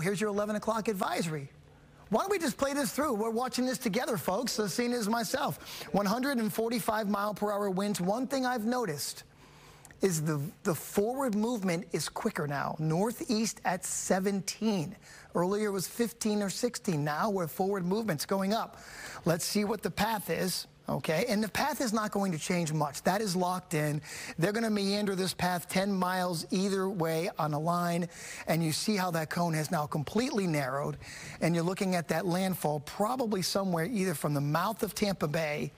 Here's your 11 o'clock advisory. Why don't we just play this through? We're watching this together, folks. So seeing it as myself. 145-mile-per-hour winds. One thing I've noticed is the forward movement is quicker now. Northeast at 17. Earlier it was 15 or 16. Now we're forward movement's going up. Let's see what the path is. Okay, and the path is not going to change much. That is locked in. They're going to meander this path 10 miles either way on a line, and you see how that cone has now completely narrowed, and you're looking at that landfall probably somewhere either from the mouth of Tampa Bay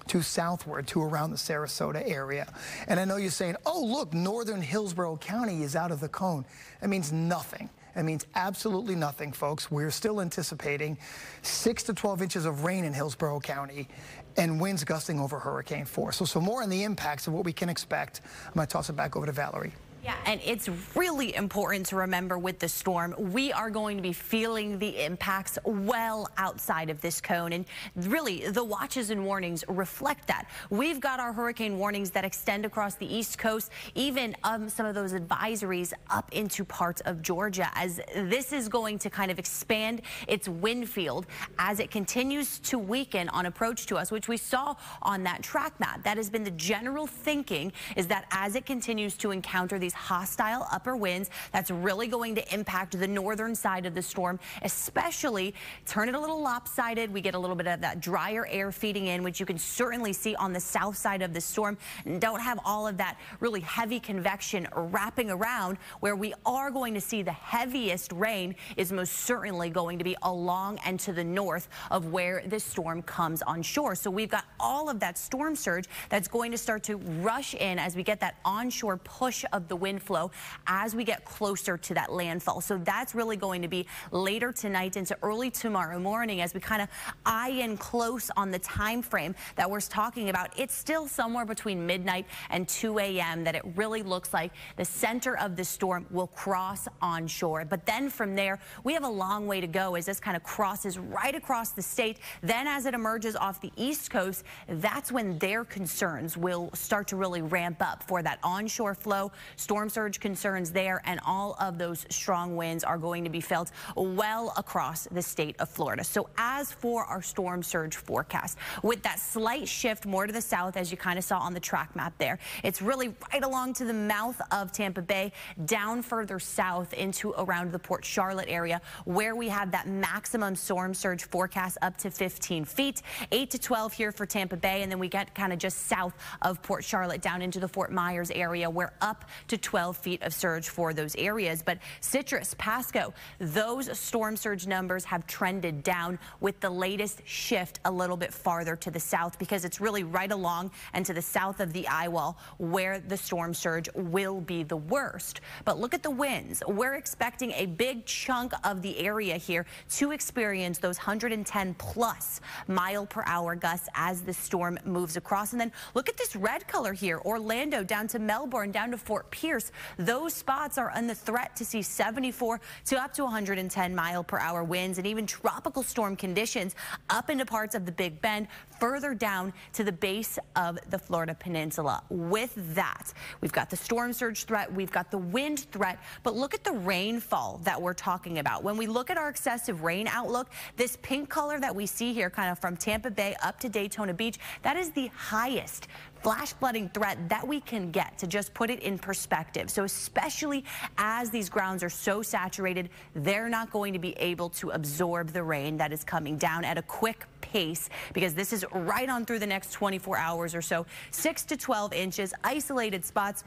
to southward to around the Sarasota area. And I know you're saying, oh, look, northern Hillsborough County is out of the cone. That means nothing. That means absolutely nothing, folks. We're still anticipating 6 to 12 inches of rain in Hillsborough County and winds gusting over hurricane force. So more on the impacts of what we can expect. I'm going to toss it back over to Valerie. Yeah, and it's really important to remember with the storm, we are going to be feeling the impacts well outside of this cone. And really, the watches and warnings reflect that. We've got our hurricane warnings that extend across the East Coast, even some of those advisories up into parts of Georgia, as this is going to kind of expand its wind field as it continues to weaken on approach to us, which we saw on that track map. That has been the general thinking, is that as it continues to encounter these hostile upper winds, that's really going to impact the northern side of the storm, especially turn it a little lopsided. We get a little bit of that drier air feeding in, which you can certainly see on the south side of the storm. And don't have all of that really heavy convection wrapping around. Where we are going to see the heaviest rain is most certainly going to be along and to the north of where this storm comes on shore. So we've got all of that storm surge that's going to start to rush in as we get that onshore push of the wind flow as we get closer to that landfall. So that's really going to be later tonight into early tomorrow morning as we kind of eye in close on the time frame that we're talking about. It's still somewhere between midnight and 2 a.m. that it really looks like the center of the storm will cross onshore. But then from there, we have a long way to go as this kind of crosses right across the state. Then as it emerges off the East Coast, that's when their concerns will start to really ramp up for that onshore flow. Storm surge concerns there, and all of those strong winds are going to be felt well across the state of Florida. So as for our storm surge forecast, with that slight shift more to the south, as you kind of saw on the track map there, it's really right along to the mouth of Tampa Bay, down further south into around the Port Charlotte area, where we have that maximum storm surge forecast up to 15 feet, 8 to 12 here for Tampa Bay, and then we get kind of just south of Port Charlotte down into the Fort Myers area, where up to 12 feet of surge for those areas. But Citrus, Pasco, those storm surge numbers have trended down, with the latest shift a little bit farther to the south, because it's really right along and to the south of the eye wall where the storm surge will be the worst. But look at the winds. We're expecting a big chunk of the area here to experience those 110 plus mile per hour gusts as the storm moves across. And then look at this red color here, Orlando down to Melbourne, down to Fort Pierce. Those spots are on the threat to see 74 to up to 110 mile per hour winds, and even tropical storm conditions up into parts of the Big Bend, further down to the base of the Florida Peninsula. With that, we've got the storm surge threat, we've got the wind threat, but look at the rainfall that we're talking about. When we look at our excessive rain outlook, this pink color that we see here, kind of from Tampa Bay up to Daytona Beach, that is the highest flash flooding threat that we can get, to just put it in perspective. So especially as these grounds are so saturated, they're not going to be able to absorb the rain that is coming down at a quick pace, because this is right on through the next 24 hours or so. 6 to 12 inches, isolated spots.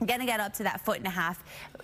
Going to get up to that 1.5 foot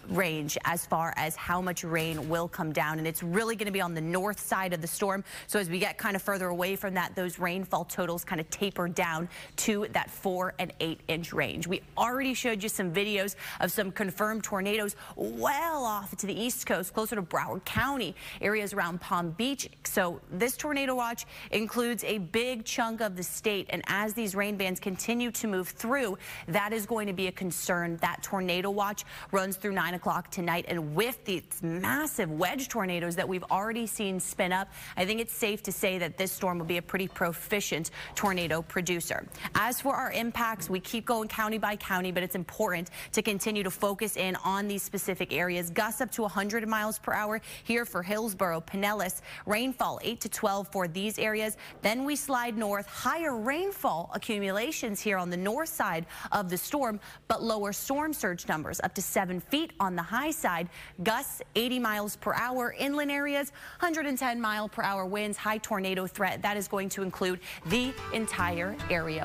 range as far as how much rain will come down, and it's really going to be on the north side of the storm. So as we get kind of further away from that, those rainfall totals kind of taper down to that 4 and 8 inch range. We already showed you some videos of some confirmed tornadoes well off to the East Coast, closer to Broward County, areas around Palm Beach. So this tornado watch includes a big chunk of the state, and as these rain bands continue to move through, that is going to be a concern That tornado watch runs through 9 o'clock tonight, and with these massive wedge tornadoes that we've already seen spin up, I think it's safe to say that this storm will be a pretty proficient tornado producer. As for our impacts, we keep going county by county, but it's important to continue to focus in on these specific areas. Gusts up to 100 miles per hour here for Hillsborough, Pinellas. Rainfall 8 to 12 for these areas. Then we slide north. Higher rainfall accumulations here on the north side of the storm, but lower storm surge numbers up to 7 feet on the high side. Gusts 80 miles per hour. Inland areas 110 mile per hour winds. High tornado threat. That is going to include the entire area.